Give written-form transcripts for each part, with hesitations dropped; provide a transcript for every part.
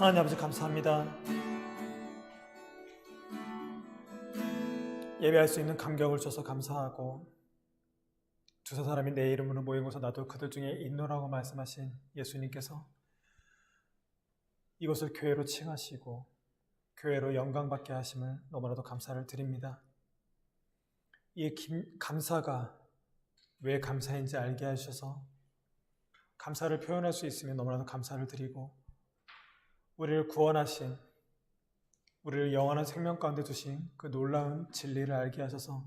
하나님 아버지 감사합니다. 예배할 수 있는 감격을 줘서 감사하고, 두세 사람이 내 이름으로 모인 곳에 나도 그들 중에 있노라고 말씀하신 예수님께서 이곳을 교회로 칭하시고 교회로 영광받게 하심을 너무나도 감사를 드립니다. 이 감사가 왜 감사인지 알게 하셔서 감사를 표현할 수 있으면 너무나도 감사를 드리고, 우리를 구원하신, 우리를 영원한 생명 가운데 두신 그 놀라운 진리를 알게 하셔서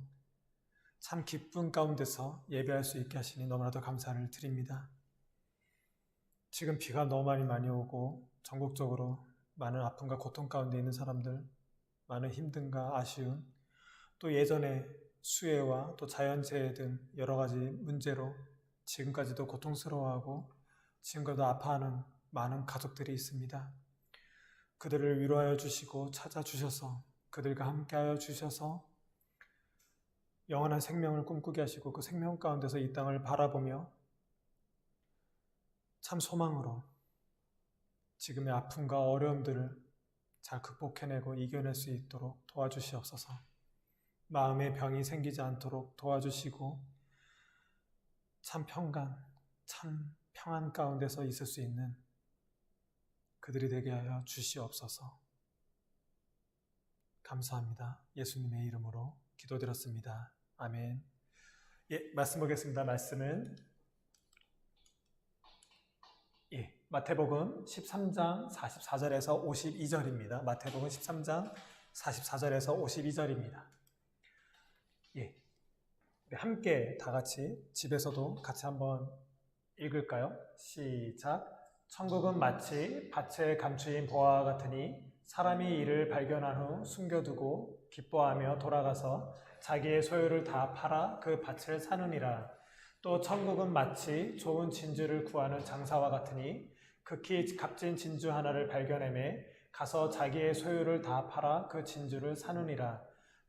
참 기쁨 가운데서 예배할 수 있게 하시니 너무나도 감사를 드립니다. 지금 비가 너무 많이 오고 전국적으로 많은 아픔과 고통 가운데 있는 사람들, 많은 힘듦과 아쉬움, 또 예전에 수해와 또 자연재해 등 여러 가지 문제로 지금까지도 고통스러워하고 지금까지도 아파하는 많은 가족들이 있습니다. 그들을 위로하여 주시고 찾아주셔서 그들과 함께하여 주셔서 영원한 생명을 꿈꾸게 하시고 그 생명 가운데서 이 땅을 바라보며 참 소망으로 지금의 아픔과 어려움들을 잘 극복해내고 이겨낼 수 있도록 도와주시옵소서. 마음의 병이 생기지 않도록 도와주시고 참 평강, 참 평안 가운데서 있을 수 있는 그들이 되게 하여 주시옵소서. 감사합니다. 예수님의 이름으로 기도드렸습니다. 아멘. 말씀 보겠습니다. 말씀은 마태복음 13장 44절에서 52절입니다. 마태복음 13장 44절에서 52절입니다. 함께 다 같이 집에서도 같이 한번 읽을까요? 시작. 천국은 마치 밭에 감추인 보화와 같으니 사람이 이를 발견한 후 숨겨두고 기뻐하며 돌아가서 자기의 소유를 다 팔아 그 밭을 사느니라. 또 천국은 마치 좋은 진주를 구하는 장사와 같으니 극히 값진 진주 하나를 발견하매 가서 자기의 소유를 다 팔아 그 진주를 사느니라.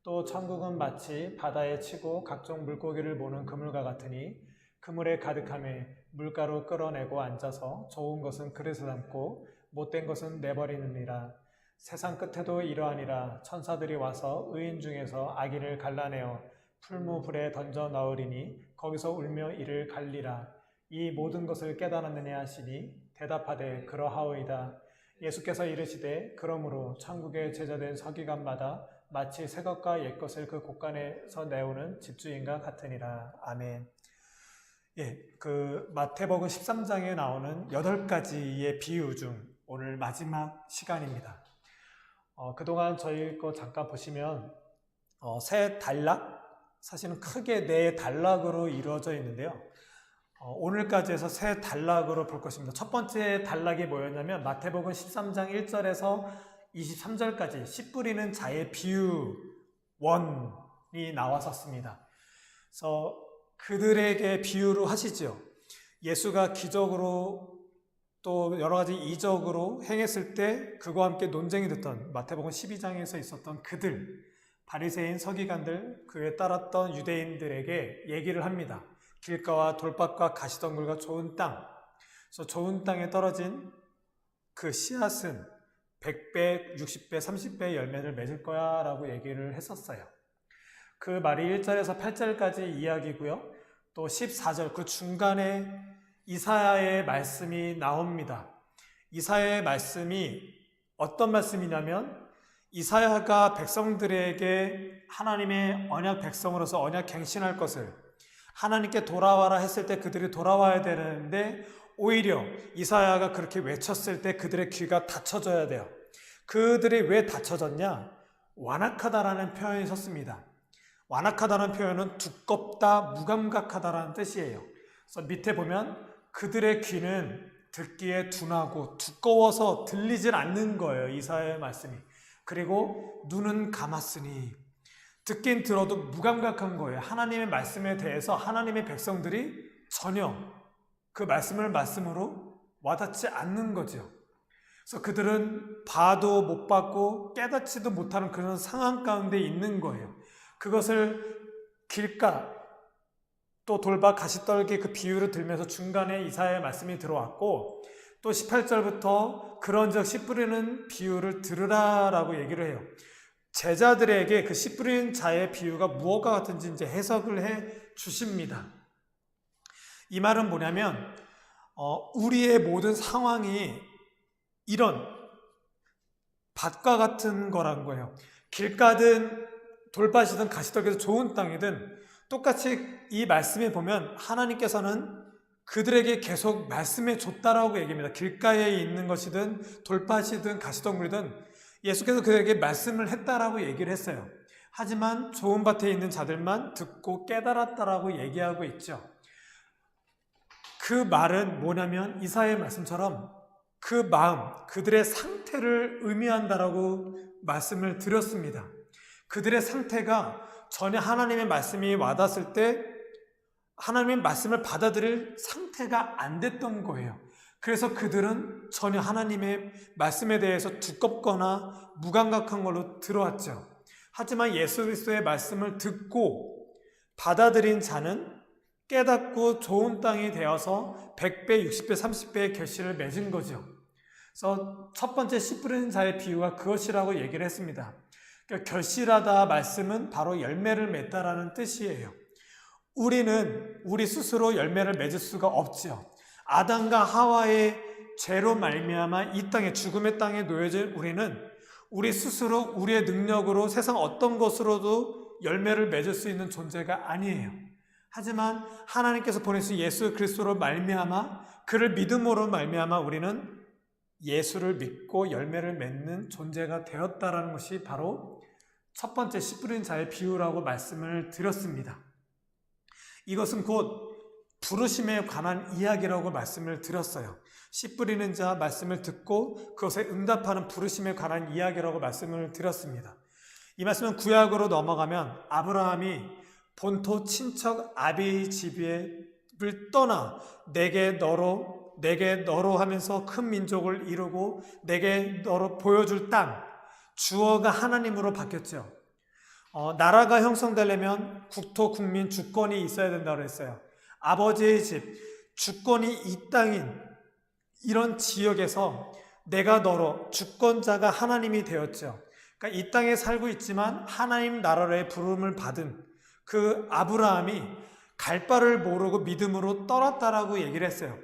또 천국은 마치 바다에 치고 각종 물고기를 모는 그물과 같으니 그물에 가득함에 물가로 끌어내고 앉아서 좋은 것은 그릇에 담고 못된 것은 내버리느니라. 세상 끝에도 이러하니라. 천사들이 와서 의인 중에서 악인을 갈라내어 풀무불에 던져 넣으리니 거기서 울며 이를 갈리라. 이 모든 것을 깨달았느냐 하시니 대답하되 그러하오이다. 예수께서 이르시되 그러므로 천국의 제자된 서기관마다 마치 새 것과 옛 것을 그 곳간에서 내오는 집주인과 같으니라. 아멘. 그 마태복음 13장에 나오는 8가지의 비유 중 오늘 마지막 시간입니다. 그동안 저희 거 잠깐 보시면 새 단락, 사실은 크게 4단락으로 이루어져 있는데요. 오늘까지 해서 새 단락으로 볼 것입니다. 첫 번째 단락이 뭐였냐면 마태복음 13장 1절에서 23절까지 씨 뿌리는 자의 비유 원이 나왔었습니다. 그래서 그들에게 비유를 하시죠. 예수가 기적으로 또 여러 가지 이적으로 행했을 때 그와 함께 논쟁이 됐던 마태복음 12장에서 있었던 그들, 바리새인 서기관들, 그에 따랐던 유대인들에게 얘기를 합니다. 길가와 돌밭과 가시덩굴과 좋은 땅, 그래서 좋은 땅에 떨어진 그 씨앗은 100배, 60배, 30배의 열매를 맺을 거야 라고 얘기를 했었어요. 그 말이 1절에서 8절까지 이야기고요. 또 14절 그 중간에 이사야의 말씀이 나옵니다. 이사야의 말씀이 어떤 말씀이냐면 이사야가 백성들에게 하나님의 언약 백성으로서 언약 갱신할 것을 하나님께 돌아와라 했을 때 그들이 돌아와야 되는데 오히려 이사야가 그렇게 외쳤을 때 그들의 귀가 닫혀져야 돼요. 그들이 왜 닫혀졌냐? 완악하다라는 표현이 섰습니다. 완악하다는 표현은 두껍다, 무감각하다라는 뜻이에요. 그래서 밑에 보면 그들의 귀는 듣기에 둔하고 두꺼워서 들리질 않는 거예요. 이사야의 말씀이. 그리고 눈은 감았으니 듣긴 들어도 무감각한 거예요. 하나님의 말씀에 대해서 하나님의 백성들이 전혀 그 말씀을 말씀으로 와닿지 않는 거죠. 그래서 그들은 봐도 못 받고 깨닫지도 못하는 그런 상황 가운데 있는 거예요. 그것을 길가 또 돌밭 가시떨기 그 비유를 들면서 중간에 이사야의 말씀이 들어왔고 또 18절부터 그런즉 씨 뿌리는 비유를 들으라라고 얘기를 해요. 제자들에게 그 씨 뿌리는 자의 비유가 무엇과 같은지 이제 해석을 해 주십니다. 이 말은 뭐냐면 우리의 모든 상황이 이런 밭과 같은 거란 거예요. 길가든 돌밭이든 가시떨기든 좋은 땅이든 똑같이 이 말씀에 보면 하나님께서는 그들에게 계속 말씀해 줬다라고 얘기합니다. 길가에 있는 것이든 돌밭이든 가시덩굴이든 예수께서 그들에게 말씀을 했다라고 얘기를 했어요. 하지만 좋은 밭에 있는 자들만 듣고 깨달았다라고 얘기하고 있죠. 그 말은 뭐냐면 이사야의 말씀처럼 그 마음, 그들의 상태를 의미한다라고 말씀을 드렸습니다. 그들의 상태가 전혀 하나님의 말씀이 와닿았을 때 하나님의 말씀을 받아들일 상태가 안 됐던 거예요. 그래서 그들은 전혀 하나님의 말씀에 대해서 두껍거나 무감각한 걸로 들어왔죠. 하지만 예수 그리스도의 말씀을 듣고 받아들인 자는 깨닫고 좋은 땅이 되어서 100배, 60배, 30배의 결실을 맺은 거죠. 그래서 첫 번째 씨 뿌리는 자의 비유가 그것이라고 얘기를 했습니다. 그러니까 결실하다 말씀은 바로 열매를 맺다라는 뜻이에요. 우리는 우리 스스로 열매를 맺을 수가 없죠. 아담과 하와의 죄로 말미암아 이 땅에 죽음의 땅에 놓여진 우리는 우리 스스로 우리의 능력으로 세상 어떤 것으로도 열매를 맺을 수 있는 존재가 아니에요. 하지만 하나님께서 보내신 예수 그리스도로 말미암아 그를 믿음으로 말미암아 우리는 예수를 믿고 열매를 맺는 존재가 되었다라는 것이 바로 첫 번째 씨 뿌린 자의 비유라고 말씀을 드렸습니다. 이것은 곧 부르심에 관한 이야기라고 말씀을 드렸어요. 씨 뿌리는 자 말씀을 듣고 그것에 응답하는 부르심에 관한 이야기라고 말씀을 드렸습니다. 이 말씀은 구약으로 넘어가면 아브라함이 본토 친척 아비의 집을 떠나 내게 너로 하면서 큰 민족을 이루고 내게 너로 보여줄 땅, 주어가 하나님으로 바뀌었죠. 나라가 형성되려면 국토, 국민, 주권이 있어야 된다고 했어요. 아버지의 집, 주권이 이 땅인 이런 지역에서 내가 너로 주권자가 하나님이 되었죠. 그러니까 이 땅에 살고 있지만 하나님 나라의 부름을 받은 그 아브라함이 갈 바를 모르고 믿음으로 떠났다라고 얘기를 했어요.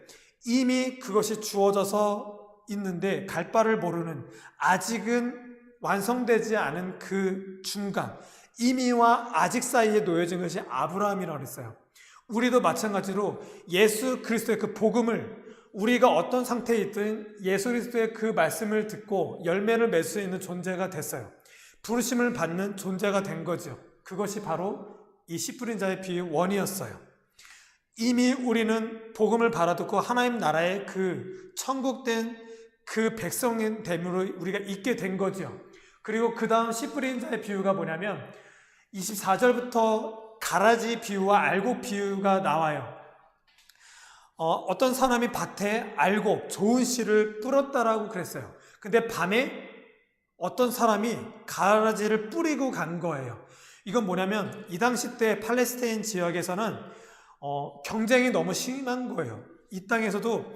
이미 그것이 주어져서 있는데 갈 바를 모르는 아직은 완성되지 않은 그 중간, 이미와 아직 사이에 놓여진 것이 아브라함이라고 했어요. 우리도 마찬가지로 예수 그리스도의 그 복음을 우리가 어떤 상태에 있든 예수 그리스도의 그 말씀을 듣고 열매를 맺을 수 있는 존재가 됐어요. 부르심을 받는 존재가 된 거죠. 그것이 바로 이 씨 뿌린 자의 비유 원이었어요. 이미 우리는 복음을 바라듣고 하나님 나라의 그 천국된 그 백성인 됨으로 우리가 있게 된 거죠. 그리고 그 다음 씨 뿌린 자의 비유가 뭐냐면 24절부터 가라지 비유와 알곡 비유가 나와요. 어떤 사람이 밭에 알곡, 좋은 씨를 뿌렸다라고 그랬어요. 근데 밤에 어떤 사람이 가라지를 뿌리고 간 거예요. 이건 뭐냐면 이 당시 때 팔레스타인 지역에서는 경쟁이 너무 심한 거예요. 이 땅에서도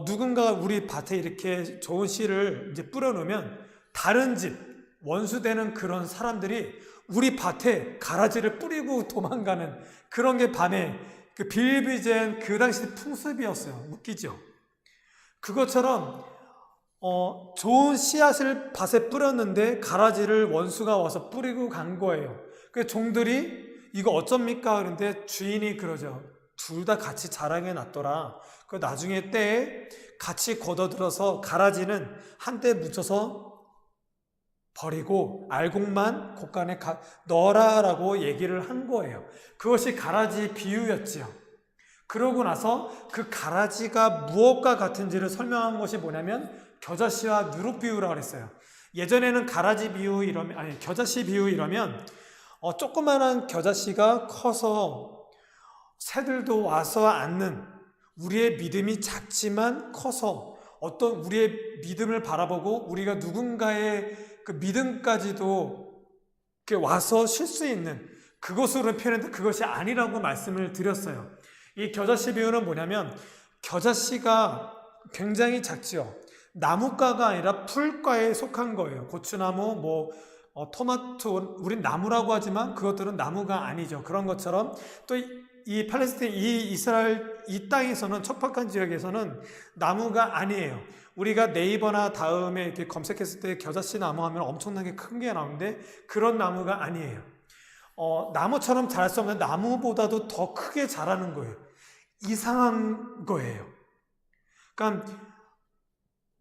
누군가가 우리 밭에 이렇게 좋은 씨를 이제 뿌려놓으면 다른 집, 원수되는 그런 사람들이 우리 밭에 가라지를 뿌리고 도망가는 그런 게 밤에 그 비일비재한 그 당시 풍습이었어요. 웃기죠? 그것처럼 좋은 씨앗을 밭에 뿌렸는데 가라지를 원수가 와서 뿌리고 간 거예요. 그 종들이 이거 어쩝니까? 그런데 주인이 그러죠. 둘 다 같이 자라게 놨더라. 그 나중에 때에 같이 걷어들어서 가라지는 한때 묻혀서 버리고 알곡만 곳간에 넣어라라고 얘기를 한 거예요. 그것이 가라지 비유였지요. 그러고 나서 그 가라지가 무엇과 같은지를 설명한 것이 뭐냐면 겨자씨와 누룩 비유라고 했어요. 예전에는 가라지 비유 겨자씨 비유 이러면 조그만한 겨자씨가 커서 새들도 와서 앉는 우리의 믿음이 작지만 커서 어떤 우리의 믿음을 바라보고 우리가 누군가의 그 믿음까지도 와서 쉴 수 있는 그것으로 표현했는데 그것이 아니라고 말씀을 드렸어요. 이 겨자씨 비유는 뭐냐면 겨자씨가 굉장히 작지요. 나무과가 아니라 풀과에 속한 거예요. 고추나무, 토마토, 우린 나무라고 하지만 그것들은 나무가 아니죠. 그런 것처럼 또 이 팔레스타인, 이 이스라엘, 이 땅에서는, 척박한 지역에서는 나무가 아니에요. 우리가 네이버나 다음에 이렇게 검색했을 때 겨자씨 나무 하면 엄청나게 큰 게 나오는데 그런 나무가 아니에요. 나무처럼 자랄 수 없는 나무보다도 더 크게 자라는 거예요. 이상한 거예요. 그러니까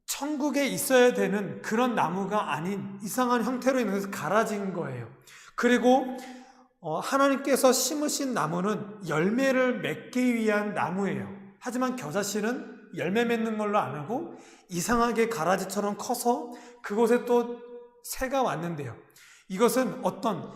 천국에 있어야 되는 그런 나무가 아닌 이상한 형태로 있는 것에서 갈아진 거예요. 그리고 하나님께서 심으신 나무는 열매를 맺기 위한 나무예요. 하지만 겨자씨는 열매 맺는 걸로 안 하고 이상하게 가라지처럼 커서 그곳에 또 새가 왔는데요. 이것은 어떤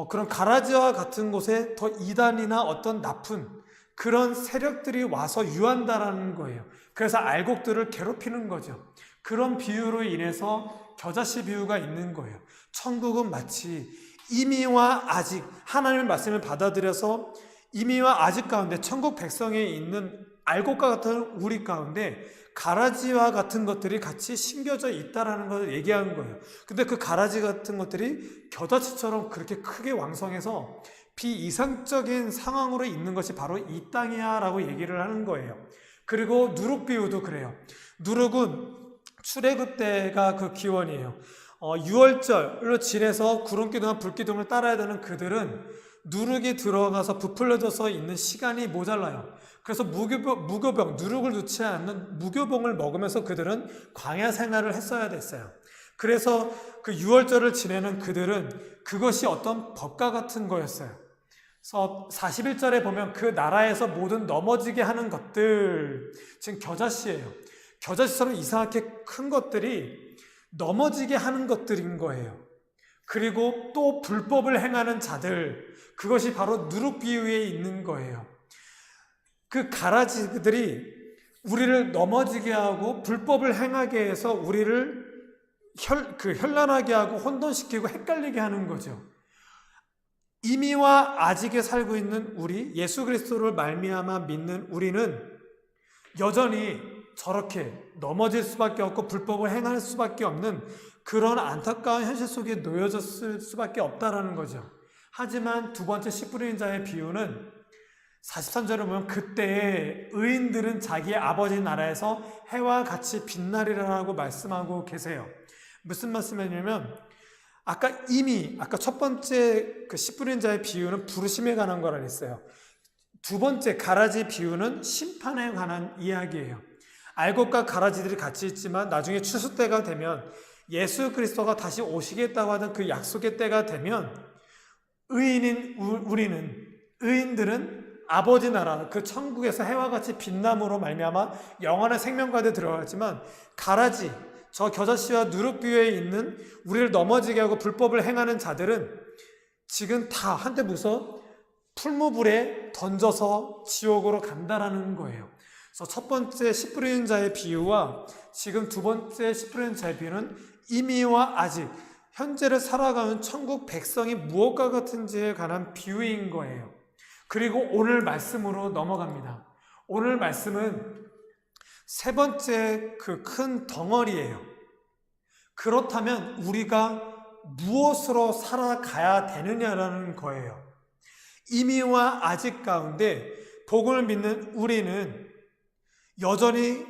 그런 가라지와 같은 곳에 더 이단이나 어떤 나쁜 그런 세력들이 와서 유한다라는 거예요. 그래서 알곡들을 괴롭히는 거죠. 그런 비유로 인해서 겨자씨 비유가 있는 거예요. 천국은 마치 이미와 아직, 하나님의 말씀을 받아들여서 이미와 아직 가운데 천국 백성에 있는 알곡과 같은 우리 가운데 가라지와 같은 것들이 같이 심겨져 있다라는 것을 얘기하는 거예요. 근데 그 가라지 같은 것들이 겨자씨처럼 그렇게 크게 왕성해서 비이상적인 상황으로 있는 것이 바로 이 땅이야 라고 얘기를 하는 거예요. 그리고 누룩 비유도 그래요. 누룩은 출애굽 때가 그 기원이에요. 6월절로 지내서 구름기둥과 불기둥을 따라야 되는 그들은 누룩이 들어가서 부풀려져서 있는 시간이 모자라요. 그래서 무교병, 누룩을 넣지 않는 무교병을 먹으면서 그들은 광야 생활을 했어야 됐어요. 그래서 그 6월절을 지내는 그들은 그것이 어떤 법과 같은 거였어요. 그래서 41절에 보면 그 나라에서 모든 넘어지게 하는 것들, 지금 겨자씨예요. 겨자씨처럼 이상하게 큰 것들이 넘어지게 하는 것들인 거예요. 그리고 또 불법을 행하는 자들, 그것이 바로 누룩 비유에 있는 거예요. 그 가라지들이 우리를 넘어지게 하고 불법을 행하게 해서 우리를 현란하게 하고 혼돈시키고 헷갈리게 하는 거죠. 이미와 아직에 살고 있는 우리, 예수 그리스도를 말미암아 믿는 우리는 여전히 저렇게 넘어질 수밖에 없고 불법을 행할 수밖에 없는 그런 안타까운 현실 속에 놓여졌을 수밖에 없다라는 거죠. 하지만 두 번째 씨 뿌리는 자의 비유는 43절을 보면 그때의 의인들은 자기 아버지 나라에서 해와 같이 빛나리라고 말씀하고 계세요. 무슨 말씀이냐면 아까 첫 번째 그 씨 뿌리는 자의 비유는 부르심에 관한 거라 했어요. 두 번째 가라지 비유는 심판에 관한 이야기예요. 알곡과 가라지들이 같이 있지만 나중에 추수 때가 되면 예수 그리스도가 다시 오시겠다고 하던 그 약속의 때가 되면 의인들은 아버지 나라 그 천국에서 해와 같이 빛남으로 말미암아 영원한 생명가운데 들어가지만 가라지 저 겨자씨와 누룩 비유에 있는 우리를 넘어지게 하고 불법을 행하는 자들은 지금 다 한대 무서 풀무불에 던져서 지옥으로 간다라는 거예요. 그래서 첫 번째 씨 뿌리는 자의 비유와 지금 두 번째 씨 뿌리는 자의 비유는 이미와 아직 현재를 살아가는 천국 백성이 무엇과 같은지에 관한 비유인 거예요. 그리고 오늘 말씀으로 넘어갑니다. 오늘 말씀은 세 번째 그 큰 덩어리예요. 그렇다면 우리가 무엇으로 살아가야 되느냐라는 거예요. 이미와 아직 가운데 복음을 믿는 우리는 여전히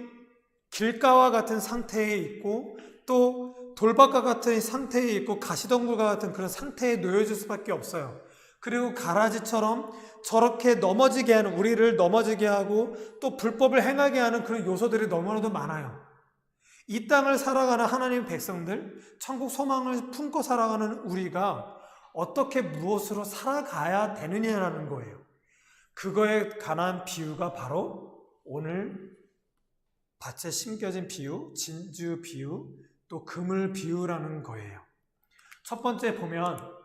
길가와 같은 상태에 있고 또 돌밭과 같은 상태에 있고 가시덩굴과 같은 그런 상태에 놓여질 수밖에 없어요. 그리고 가라지처럼 저렇게 넘어지게 하는, 우리를 넘어지게 하고 또 불법을 행하게 하는 그런 요소들이 너무나도 많아요. 이 땅을 살아가는 하나님 백성들, 천국 소망을 품고 살아가는 우리가 어떻게 무엇으로 살아가야 되느냐라는 거예요. 그거에 관한 비유가 바로 오늘 밭에 심겨진 비유, 진주 비유, 또 그물 비유라는 거예요. 첫 번째 보면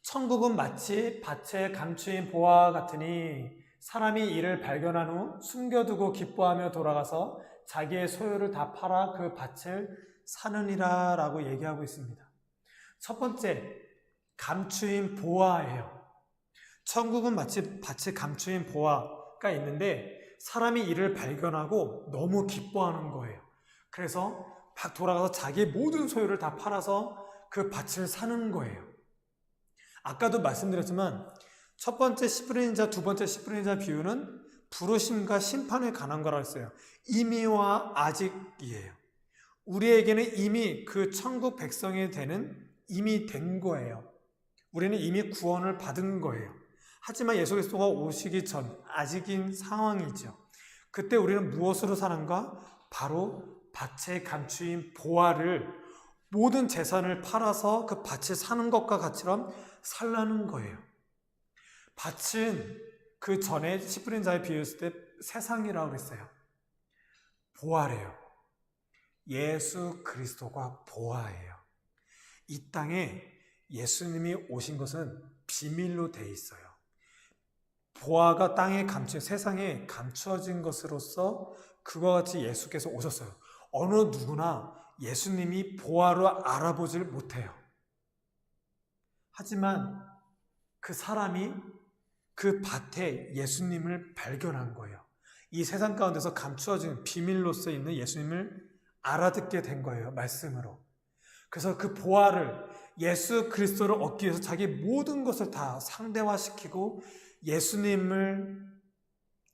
천국은 마치 밭에 감추인 보화와 같으니 사람이 이를 발견한 후 숨겨두고 기뻐하며 돌아가서 자기의 소유를 다 팔아 그 밭을 사느니라 라고 얘기하고 있습니다. 첫 번째, 감추인 보화예요. 천국은 마치 밭에 감추인 보화가 있는데 사람이 이를 발견하고 너무 기뻐하는 거예요. 그래서 막 돌아가서 자기의 모든 소유를 다 팔아서 그 밭을 사는 거예요. 아까도 말씀드렸지만 첫 번째 씨 뿌리는 자, 두 번째 씨 뿌리는 자 비유는 부르심과 심판에 관한 거라고 했어요. 이미와 아직이에요. 우리에게는 이미 그 천국 백성이 되는 이미 된 거예요. 우리는 이미 구원을 받은 거예요. 하지만 예수 그리스도가 오시기 전 아직인 상황이죠. 그때 우리는 무엇으로 사는가? 바로 밭에 감추인 보화를 모든 재산을 팔아서 그 밭에 사는 것과 같이럼 살라는 거예요. 밭은 그 전에 씨 뿌린 자의 비유했을 때 세상이라고 그랬어요. 보화래요. 예수 그리스도가 보화예요. 이 땅에 예수님이 오신 것은 비밀로 돼 있어요. 보화가 땅에 세상에 감추어진 것으로서 그와 같이 예수께서 오셨어요. 어느 누구나 예수님이 보화로 알아보질 못해요. 하지만 그 사람이 그 밭에 예수님을 발견한 거예요. 이 세상 가운데서 감추어진 비밀로서 있는 예수님을 알아듣게 된 거예요. 말씀으로. 그래서 그 보화를 예수 그리스도를 얻기 위해서 자기 모든 것을 다 상대화시키고 예수님을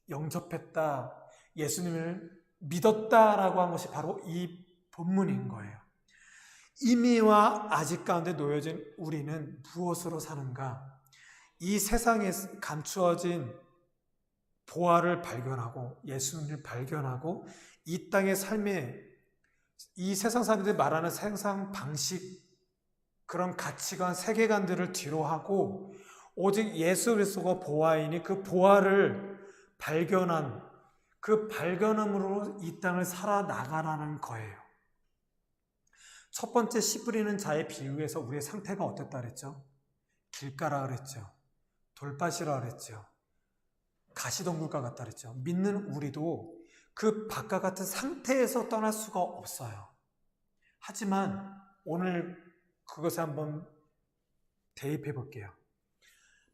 영접했다, 예수님을 믿었다라고 한 것이 바로 이 본문인 거예요. 이미와 아직 가운데 놓여진 우리는 무엇으로 사는가? 이 세상에 감추어진 보화를 발견하고 예수님을 발견하고 이 땅의 삶에 이 세상 사람들이 말하는 세상 방식, 그런 가치관, 세계관들을 뒤로하고 오직 예수 그리스도가 보화이니 그 보화를 발견한 그 발견함으로 이 땅을 살아나가라는 거예요. 첫 번째 씨 뿌리는 자의 비유에서 우리의 상태가 어땠다 그랬죠? 길가라 그랬죠. 돌밭이라 그랬죠. 가시덤불과 같다 그랬죠. 믿는 우리도 그 밭과 같은 상태에서 떠날 수가 없어요. 하지만 오늘 그것을 한번 대입해 볼게요.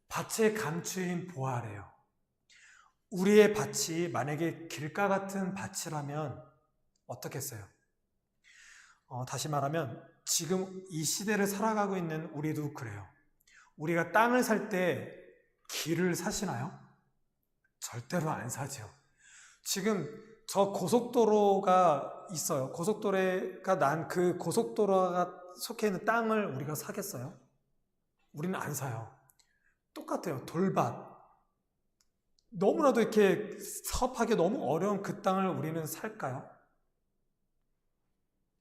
밭에 감추인 보화래요. 우리의 밭이 만약에 길가 같은 밭이라면 어떻겠어요? 다시 말하면 지금 이 시대를 살아가고 있는 우리도 그래요. 우리가 땅을 살 때 길을 사시나요? 절대로 안 사죠. 지금 저 고속도로가 있어요. 고속도로가 난 그 고속도로가 속해 있는 땅을 우리가 사겠어요? 우리는 안 사요. 똑같아요. 돌밭. 너무나도 이렇게 사업하기 너무 어려운 그 땅을 우리는 살까요?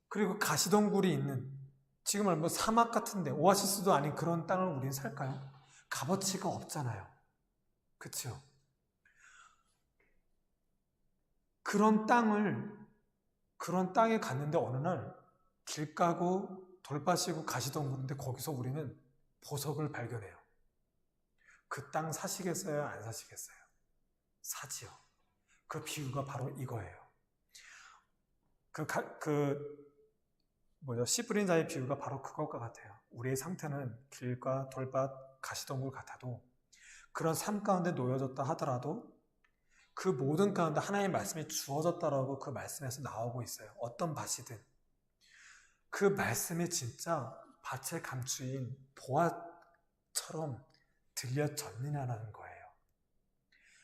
그리고 가시덤굴이 있는 지금 뭐 사막 같은데 오아시스도 아닌 그런 땅을 우리는 살까요? 값어치가 없잖아요. 그렇죠? 그런 땅에 갔는데 어느 날 길가고 돌밭이고 가시덤굴인데 거기서 우리는 보석을 발견해요. 그 땅 사시겠어요? 안 사시겠어요? 사지요. 그 비유가 바로 이거예요. 씨 뿌린 자의 비유가 바로 그것과 같아요. 우리의 상태는 길과 돌밭, 가시덤굴 같아도 그런 삶 가운데 놓여졌다 하더라도 그 모든 가운데 하나님의 말씀이 주어졌다라고 그 말씀에서 나오고 있어요. 어떤 밭이든. 그 말씀이 진짜 밭에 감추인 보화처럼 들려졌느냐는 거예요.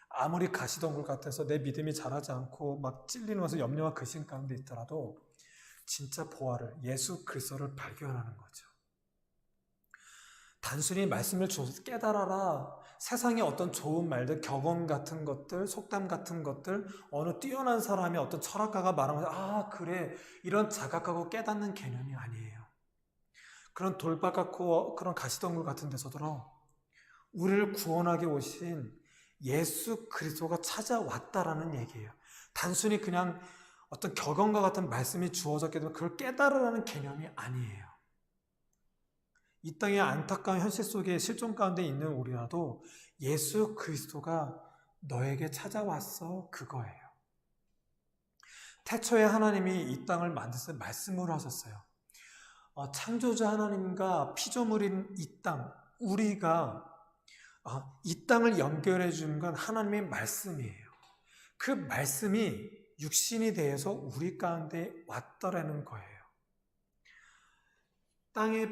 아무리 가시덤굴 같아서 내 믿음이 자라지 않고 막 찔리면서 염려와 근심 가운데 있더라도 진짜 보화를, 예수 그리스도를 발견하는 거죠. 단순히 말씀을 줘서 깨달아라, 세상의 어떤 좋은 말들, 격언 같은 것들, 속담 같은 것들, 어느 뛰어난 사람이 어떤 철학가가 말하면서 아 그래, 이런 자각하고 깨닫는 개념이 아니에요. 그런 돌밭 같고 그런 가시덤굴 같은 데서도 우리를 구원하게 오신 예수 그리스도가 찾아왔다라는 얘기예요. 단순히 그냥 어떤 격언과 같은 말씀이 주어졌기 때문에 그걸 깨달으라는 개념이 아니에요. 이 땅의 안타까운 현실 속에 실존 가운데 있는 우리라도 예수 그리스도가 너에게 찾아왔어, 그거예요. 태초에 하나님이 이 땅을 만드실 때 말씀으로 하셨어요. 창조주 하나님과 피조물인 이 땅, 우리가 이 땅을 연결해 주는 건 하나님의 말씀이에요. 그 말씀이 육신이 되어서 우리 가운데 왔더라는 거예요. 땅에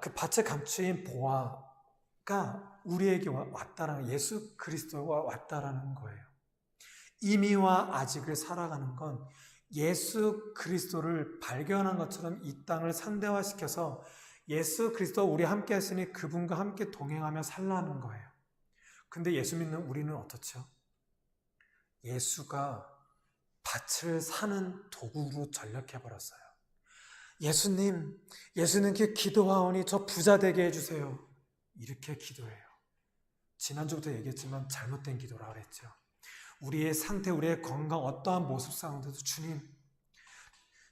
그 밭에 감추인 보화가 우리에게 왔다라는, 예수 그리스도가 왔다라는 거예요. 이미와 아직을 살아가는 건 예수 그리스도를 발견한 것처럼 이 땅을 상대화시켜서 예수 그리스도와 우리 함께 하시니 그분과 함께 동행하며 살라는 거예요. 근데 예수 믿는 우리는 어떻죠? 예수가 밭을 사는 도구로 전락해버렸어요. 예수님께 기도하오니 저 부자 되게 해주세요. 이렇게 기도해요. 지난주부터 얘기했지만 잘못된 기도라고 그랬죠. 우리의 상태, 우리의 건강, 어떠한 모습 상황에도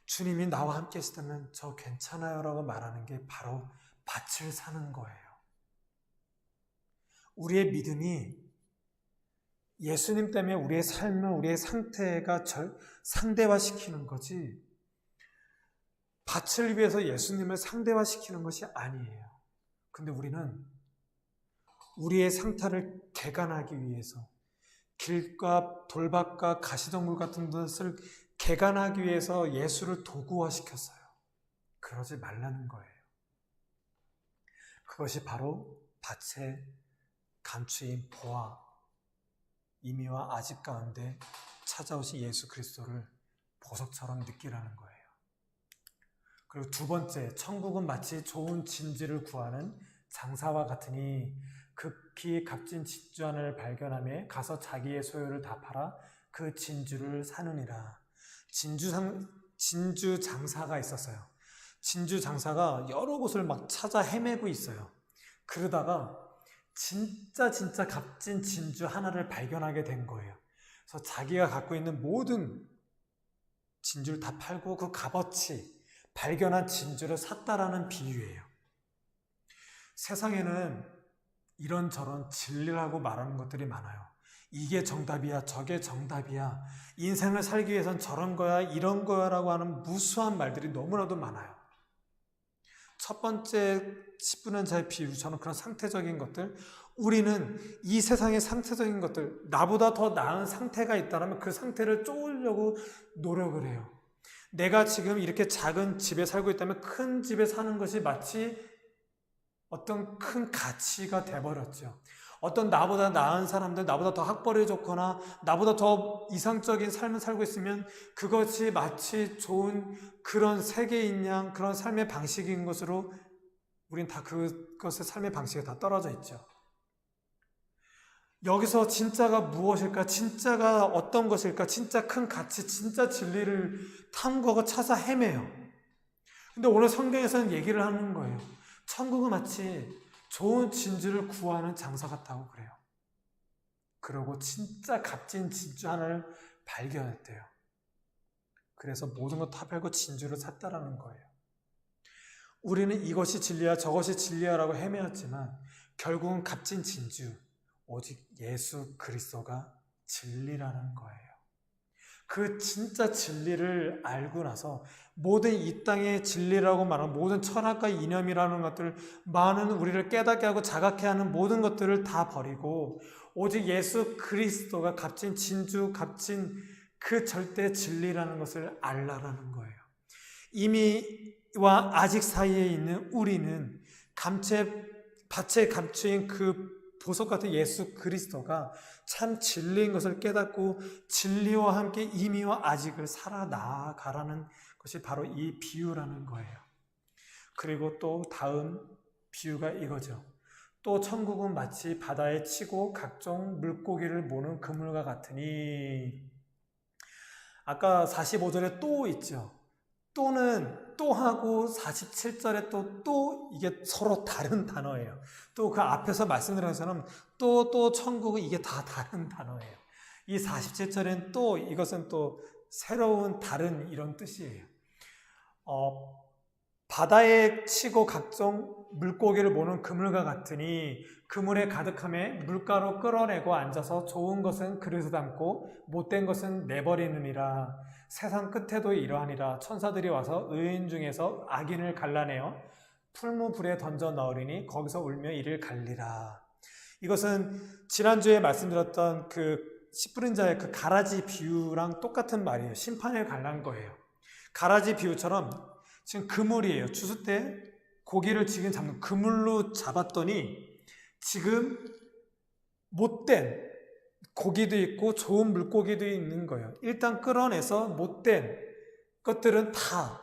주님이 나와 함께 하시다면 저 괜찮아요 라고 말하는 게 바로 밭을 사는 거예요. 우리의 믿음이 예수님 때문에 우리의 삶을, 우리의 상태가 상대화시키는 거지, 밭을 위해서 예수님을 상대화시키는 것이 아니에요. 근데 우리는 우리의 상태를 개간하기 위해서 길과 돌밭과 가시덤불 같은 것을 개간하기 위해서 예수를 도구화시켰어요. 그러지 말라는 거예요. 그것이 바로 밭에 감추인 보화, 이미와 아직 가운데 찾아오신 예수 그리스도를 보석처럼 느끼라는 거예요. 그리고 두 번째, 천국은 마치 좋은 진주를 구하는 장사와 같으니 극히 값진 진주 하나를 발견하며 가서 자기의 소유를 다 팔아 그 진주를 사느니라. 진주 장사가 있었어요. 진주 장사가 여러 곳을 막 찾아 헤매고 있어요. 그러다가 진짜 값진 진주 하나를 발견하게 된 거예요. 그래서 자기가 갖고 있는 모든 진주를 다 팔고 그 값어치 발견한 진주를 샀다라는 비유예요. 세상에는 이런저런 진리라고 말하는 것들이 많아요. 이게 정답이야, 저게 정답이야, 인생을 살기 위해선 저런 거야, 이런 거야 라고 하는 무수한 말들이 너무나도 많아요. 첫 번째 10분의 자의 비유, 저는 그런 상태적인 것들, 우리는 이 세상의 상태적인 것들, 나보다 더 나은 상태가 있다면 그 상태를 쪼으려고 노력을 해요. 내가 지금 이렇게 작은 집에 살고 있다면 큰 집에 사는 것이 마치 어떤 큰 가치가 돼버렸죠. 어떤 나보다 나은 사람들, 나보다 더 학벌이 좋거나 나보다 더 이상적인 삶을 살고 있으면 그것이 마치 좋은 그런 세계인 양, 그런 삶의 방식인 것으로 우린 다 그것의 삶의 방식에 다 떨어져 있죠. 여기서 진짜가 무엇일까? 진짜가 어떤 것일까? 진짜 큰 가치, 진짜 진리를 탐구하고 찾아 헤매요. 근데 오늘 성경에서는 얘기를 하는 거예요. 천국은 마치 좋은 진주를 구하는 장사 같다고 그래요. 그러고 진짜 값진 진주 하나를 발견했대요. 그래서 모든 것 다 팔고 진주를 샀다라는 거예요. 우리는 이것이 진리야 저것이 진리야라고 헤매었지만 결국은 값진 진주, 오직 예수 그리스도가 진리라는 거예요. 그 진짜 진리를 알고 나서 모든 이 땅의 진리라고 말하는 모든 철학과 이념이라는 것들, 많은 우리를 깨닫게 하고 자각해 하는 모든 것들을 다 버리고 오직 예수 그리스도가 값진 진주, 값진 그 절대 진리라는 것을 알라라는 거예요. 이미와 아직 사이에 있는 우리는 밭에 감추인 그 보석 같은 예수 그리스도가 참 진리인 것을 깨닫고 진리와 함께 이미와 아직을 살아나가라는 것이 바로 이 비유라는 거예요. 그리고 또 다음 비유가 이거죠. 또 천국은 마치 바다에 치고 각종 물고기를 모는 그물과 같으니, 아까 45절에 또 있죠. 또는 또하고 47절에 또 이게 서로 다른 단어예요. 또 그 앞에서 말씀드린 것처럼 또 천국은 이게 다 다른 단어예요. 이 47절엔 또 이것은 또 새로운 다른 이런 뜻이에요. 바다에 치고 각종 물고기를 모는 그물과 같으니 그물에 가득함에 물가로 끌어내고 앉아서 좋은 것은 그릇에 담고 못된 것은 내버리느니라. 세상 끝에도 이러하니라. 천사들이 와서 의인 중에서 악인을 갈라내어 풀무불에 던져 넣으리니 거기서 울며 이를 갈리라. 이것은 지난주에 말씀드렸던 그 씨 뿌린 자의 그 가라지 비유랑 똑같은 말이에요. 심판에 관한 거예요. 가라지 비유처럼 지금 그물이에요. 추수 때 고기를 지금 잡는 그물로 잡았더니 지금 못된 고기도 있고 좋은 물고기도 있는 거예요. 일단 끌어내서 못된 것들은 다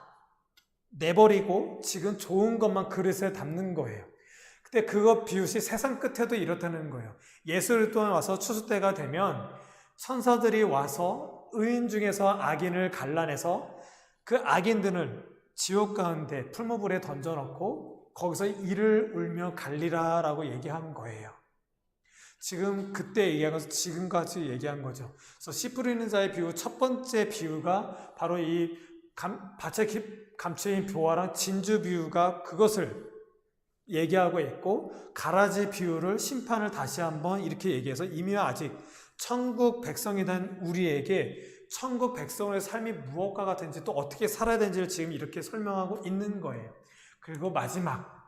내버리고 지금 좋은 것만 그릇에 담는 거예요. 근데 그거 비웃이 세상 끝에도 이렇다는 거예요. 예수 또한 와서 추수 때가 되면 천사들이 와서 의인 중에서 악인을 갈라내서 그 악인들을 지옥 가운데 풀무불에 던져놓고 거기서 이를 울며 갈리라라고 얘기한 거예요. 지금 그때 얘기한 것은 지금까지 얘기한 거죠. 그래서 씨 뿌리는 자의 비유, 첫 번째 비유가 바로 이 밭에 감추인 보화랑 진주 비유가 그것을 얘기하고 있고, 가라지 비유를 심판을 다시 한번 이렇게 얘기해서 이미와 아직 천국 백성이 된 우리에게 천국 백성의 삶이 무엇과 같은지 또 어떻게 살아야 되는지를 지금 이렇게 설명하고 있는 거예요. 그리고 마지막,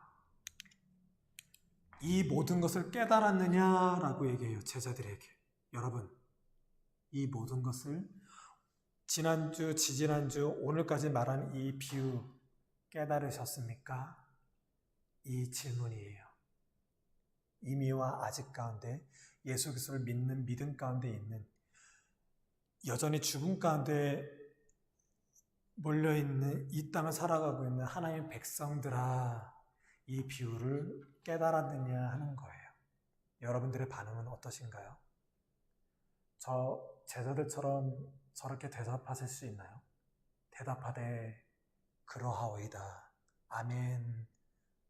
이 모든 것을 깨달았느냐라고 얘기해요. 제자들에게. 여러분, 이 모든 것을 지난주, 지지난주, 오늘까지 말한 이 비유 깨달으셨습니까? 이 질문이에요. 이미와 아직 가운데 예수 그리스도를 믿는 믿음 가운데 있는, 여전히 죽음 가운데 몰려있는 이 땅을 살아가고 있는 하나님의 백성들아, 이 비유를 깨달았느냐 하는 거예요. 여러분들의 반응은 어떠신가요? 저 제자들처럼 저렇게 대답하실 수 있나요? 대답하되 그러하오이다. 아멘,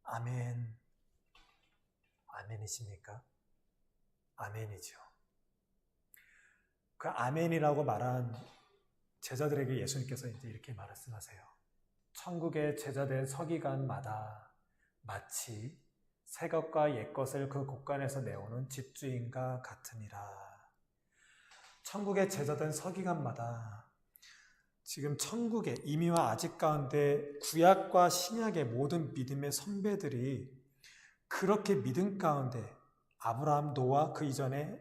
아멘. 아멘이십니까? 아멘이죠. 그 아멘이라고 말한 제자들에게 예수님께서 이제 이렇게 말씀하세요. 천국의 제자된 서기관마다 마치 새 것과 옛 것을 그 곳간에서 내오는 집주인과 같으니라. 천국의 제자된 서기관마다 지금 천국의 이미와 아직 가운데 구약과 신약의 모든 믿음의 선배들이 그렇게 믿음 가운데 아브라함, 노아, 그 이전에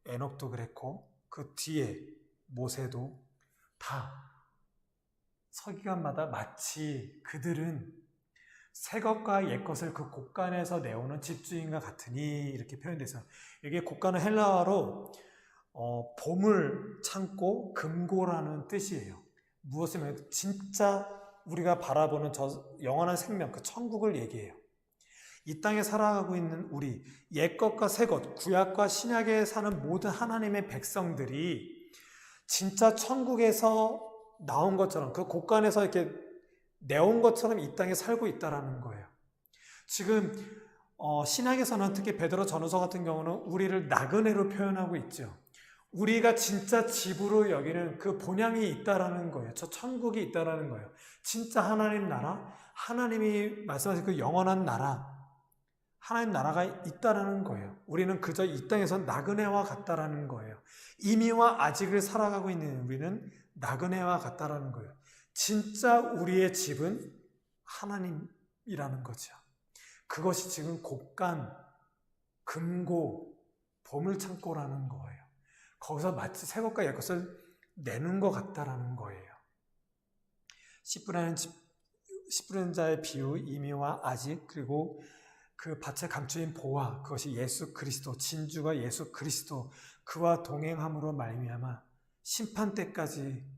에녹도 그랬고 그 뒤에 모세도 다 서기관마다 마치 그들은 새 것과 옛 것을 그 곳간에서 내오는 집주인과 같으니 이렇게 표현돼서, 이게 곳간은 헬라어로 보물 창고, 금고라는 뜻이에요. 무엇을 말해? 진짜 우리가 바라보는 저 영원한 생명, 그 천국을 얘기해요. 이 땅에 살아가고 있는 우리, 옛 것과 새 것, 구약과 신약에 사는 모든 하나님의 백성들이 진짜 천국에서 나온 것처럼, 그 곳간에서 이렇게 내온 것처럼 이 땅에 살고 있다라는 거예요. 지금 신약에서는 특히 베드로 전후서 같은 경우는 우리를 나그네로 표현하고 있죠. 우리가 진짜 집으로 여기는 그 본향이 있다라는 거예요. 저 천국이 있다라는 거예요. 진짜 하나님 나라, 하나님이 말씀하신 그 영원한 나라, 하나님 나라가 있다라는 거예요. 우리는 그저 이 땅에서 나그네와 같다라는 거예요. 이미와 아직을 살아가고 있는 우리는 나그네와 같다라는 거예요. 진짜 우리의 집은 하나님이라는 거죠. 그것이 지금 곳간, 금고, 보물창고라는 거예요. 거기서 마치 새 것과 옛 것을 내는 것 같다라는 거예요. 씨 뿌리는 자의 비유, 이미와 아직, 그리고 그 밭에 감추인 보화, 그것이 예수 그리스도, 진주가 예수 그리스도, 그와 동행함으로 말미암아 심판 때까지,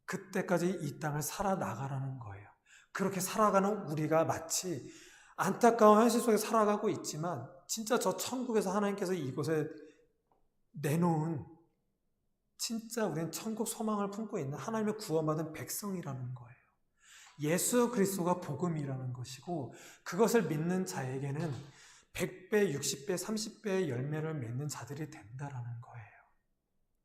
그때까지 이 땅을 살아나가라는 거예요. 그렇게 살아가는 우리가 마치 안타까운 현실 속에 살아가고 있지만 진짜 저 천국에서 하나님께서 이곳에 내놓은, 진짜 우리는 천국 소망을 품고 있는 하나님의 구원받은 백성이라는 거예요. 예수 그리스도가 복음이라는 것이고, 그것을 믿는 자에게는 100배, 60배, 30배의 열매를 맺는 자들이 된다라는 거예요.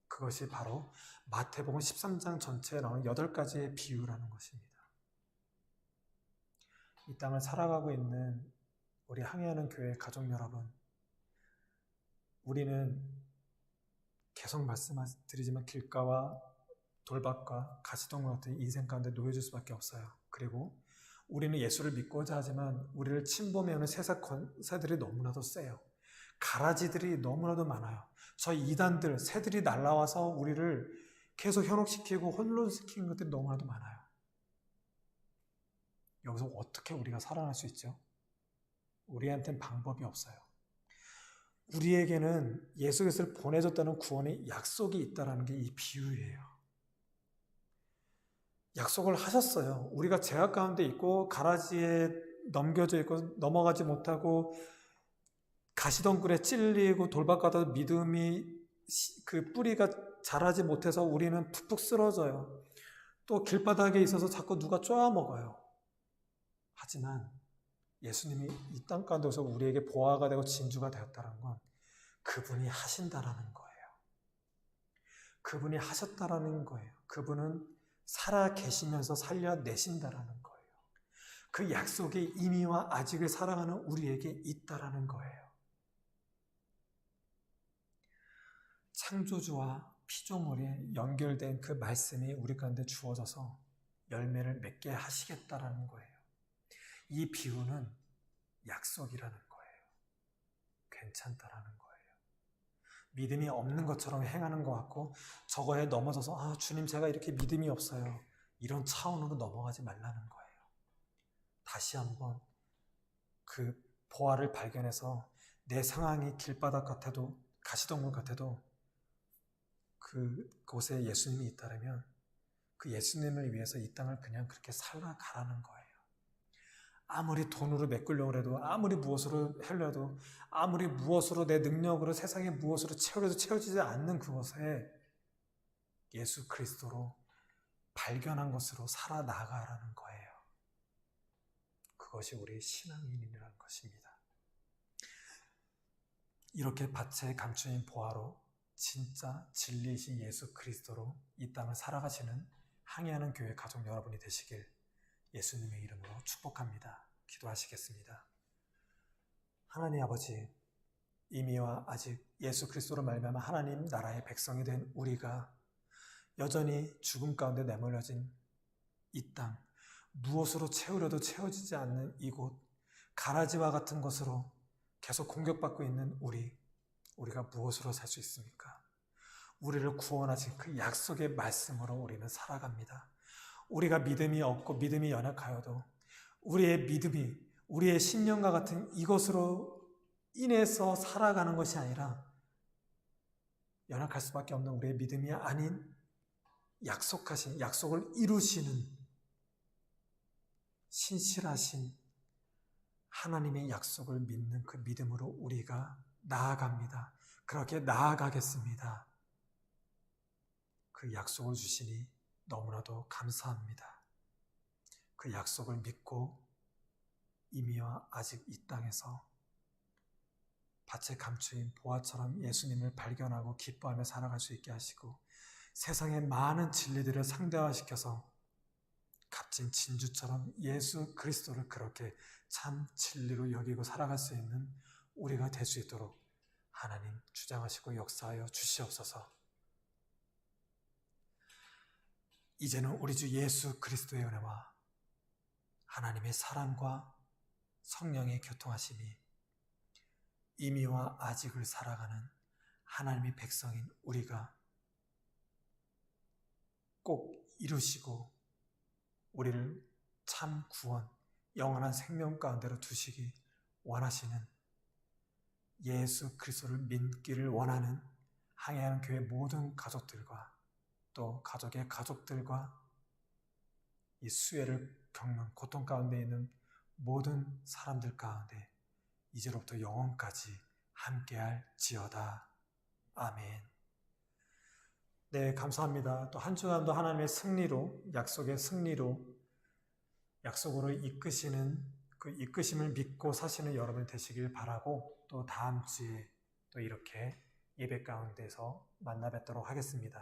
그것이 바로 마태복음 13장 전체에 나오는 8가지의 비유라는 것입니다. 이 땅을 살아가고 있는 우리 항해하는 교회 가족 여러분, 우리는 계속 말씀드리지만 길가와 돌밭과 가시덤불 같은 인생 가운데 놓여질 수밖에 없어요. 그리고 우리는 예수를 믿고자 하지만 우리를 침범해오는 세상 권세들이 너무나도 세요. 가라지들이 너무나도 많아요. 저 이단들, 새들이 날라와서 우리를 계속 현혹시키고 혼돈시키는 것들이 너무나도 많아요. 여기서 어떻게 우리가 살아날 수 있죠? 우리한테는 방법이 없어요. 우리에게는 예수 그리스도를 보내줬다는 구원의 약속이 있다는 게 이 비유예요. 약속을 하셨어요. 우리가 죄악 가운데 있고 가라지에 넘겨져 있고 넘어가지 못하고 가시덩굴에 찔리고 돌박가도 믿음이 그 뿌리가 자라지 못해서 우리는 푹푹 쓰러져요. 또 길바닥에 있어서 자꾸 누가 쪼아먹어요. 하지만 예수님이 이 땅 가운데서 우리에게 보화가 되고 진주가 되었다는 건 그분이 하신다라는 거예요. 그분이 하셨다라는 거예요. 그분은 살아 계시면서 살려내신다라는 거예요. 그 약속의 이미와 아직을 살아가는 우리에게 있다라는 거예요. 창조주와 피조물에 연결된 그 말씀이 우리 가운데 주어져서 열매를 맺게 하시겠다라는 거예요. 이 비유는 약속이라는 거예요. 괜찮다라는 거예요. 믿음이 없는 것처럼 행하는 것 같고 저거에 넘어져서 주님 제가 이렇게 믿음이 없어요. 이런 차원으로 넘어가지 말라는 거예요. 다시 한번 그 보화를 발견해서 내 상황이 길바닥 같아도 가시덩굴 같아도 그곳에 예수님이 있다면 그 예수님을 위해서 이 땅을 그냥 그렇게 살아가라는 거예요. 아무리 돈으로 메꾸려고 해도 아무리 무엇으로 하려도 아무리 무엇으로 내 능력으로 세상의 무엇으로 채우려도 채워지지 않는 그곳에 예수 그리스도로 발견한 것으로 살아나가라는 거예요. 그것이 우리의 신앙인이라는 것입니다. 이렇게 밭에 감추인 보화로 진짜 진리이신 예수 그리스도로 이 땅을 살아가시는 항해하는 교회 가족 여러분이 되시길 예수님의 이름으로 축복합니다. 기도하시겠습니다. 하나님 아버지, 이미와 아직 예수 그리스도로 말미암아 하나님 나라의 백성이 된 우리가 여전히 죽음 가운데 내몰려진 이 땅, 무엇으로 채우려도 채워지지 않는 이곳, 가라지와 같은 것으로 계속 공격받고 있는 우리가 무엇으로 살 수 있습니까? 우리를 구원하신 그 약속의 말씀으로 우리는 살아갑니다. 우리가 믿음이 없고 믿음이 연약하여도 우리의 믿음이 우리의 신령과 같은 이것으로 인해서 살아가는 것이 아니라 연약할 수밖에 없는 우리의 믿음이 아닌 약속하신 약속을 이루시는 신실하신 하나님의 약속을 믿는 그 믿음으로 우리가 나아갑니다. 그렇게 나아가겠습니다. 그 약속을 주시니 너무나도 감사합니다. 그 약속을 믿고 이미와 아직 이 땅에서 밭에 감추인 보화처럼 예수님을 발견하고 기뻐하며 살아갈 수 있게 하시고 세상의 많은 진리들을 상대화시켜서 값진 진주처럼 예수 그리스도를 그렇게 참 진리로 여기고 살아갈 수 있는 우리가 될 수 있도록 하나님 주장하시고 역사하여 주시옵소서. 이제는 우리 주 예수 그리스도의 은혜와 하나님의 사랑과 성령의 교통하심이 이미와 아직을 살아가는 하나님의 백성인 우리가 꼭 이루시고 우리를 참 구원, 영원한 생명 가운데로 두시기 원하시는 예수 그리스도를 믿기를 원하는 항해하는 교회 모든 가족들과 또 가족의 가족들과 이 수혜를 겪는 고통 가운데 있는 모든 사람들 가운데 이제로부터 영원까지 함께할지어다. 아멘. 네, 감사합니다. 또 한 주간도 하나님의 승리로, 약속의 승리로, 약속으로 이끄시는 그 이끄심을 믿고 사시는 여러분 되시길 바라고 또 다음 주에 또 이렇게 예배 가운데서 만나 뵙도록 하겠습니다.